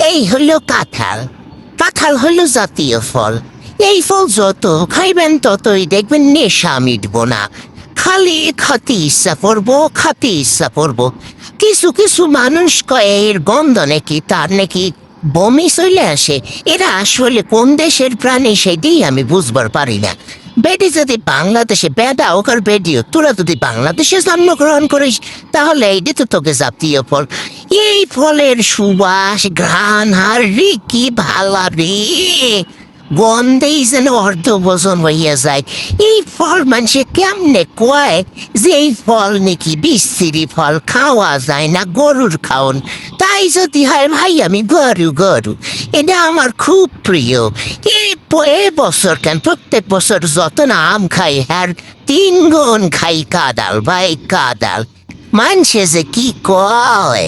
এই হলো কাঁঠাল। কাঁঠাল হলো জাতীয় ফল। এই ফল যত খাইবেন ততই দেখবেন নেশা মিটবো না। খালি খাতে ইচ্ছা করবো, খাতে ইচ্ছা করবো। কিছু কিছু মানুষ কয় এর গন্ধ নাকি তার নাকি বমি চলে আসে। এরা আসলে কোন দেশের প্রাণী সেটাই আমি বুঝবার পারি না। বেডি যদি বাংলাদেশে বেডা ওকার বেডিও, তোরা যদি বাংলাদেশে জন্মগ্রহণ করিস তাহলে এইটি তো তোকে জাতীয় ফল। এই ফলের সুবাস ঘ্রাণ আর রে কি ভালা রে, গন্ধেই যেন অর্ধ ভোজন হইয়া যায়। এই ফল মানুষে কেমনে কয় যে এই ফল নাকি বিশ্রী ফল, খাওয়া যায় না, গরুর খাওন। তাই যদি হয় ভাই আমি গরু, এটা আমার খুব প্রিয়। এ বছর কেন প্রত্যেক বছর যত না আম খাই আর 3 গুণ খাই কাদাল ভাই কাদাল। মানুষে যে কি কয়।